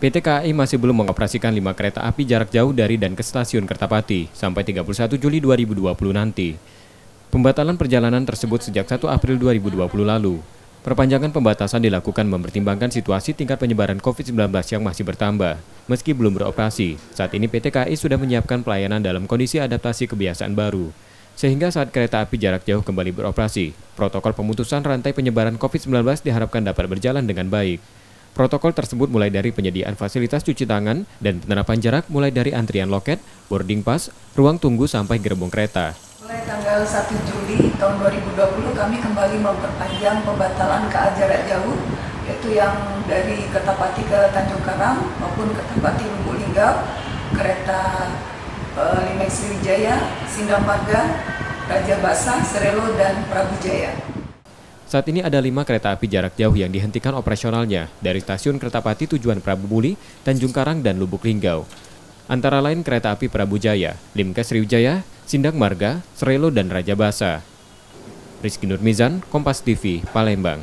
PT KAI masih belum mengoperasikan 5 kereta api jarak jauh dari dan ke stasiun Kertapati sampai 31 Juli 2020 nanti. Pembatalan perjalanan tersebut sejak 1 April 2020 lalu. Perpanjangan pembatasan dilakukan mempertimbangkan situasi tingkat penyebaran COVID-19 yang masih bertambah. Meski belum beroperasi, saat ini PT KAI sudah menyiapkan pelayanan dalam kondisi adaptasi kebiasaan baru. Sehingga saat kereta api jarak jauh kembali beroperasi, protokol pemutusan rantai penyebaran COVID-19 diharapkan dapat berjalan dengan baik. Protokol tersebut mulai dari penyediaan fasilitas cuci tangan dan penerapan jarak mulai dari antrian loket, boarding pass, ruang tunggu sampai gerbong kereta. Mulai tanggal 1 Juli tahun 2020 kami kembali memperpanjang pembatalan KA jarak jauh, yaitu yang dari Kertapati ke Tanjung Karang maupun Kertapati Lubuk Linggau, kereta Limex Sriwijaya, Sindang Marga, Raja Basa, Serelo, dan Prabu Jaya. Saat ini ada 5 kereta api jarak jauh yang dihentikan operasionalnya dari stasiun Kertapati tujuan Prabu Muli, Tanjung Karang, dan Lubuk Linggau. Antara lain kereta api Prabu Jaya, Limex Sriwijaya, Sindang Marga, Serelo, dan Raja Basa. Rizky Nurmizan, Kompas TV, Palembang.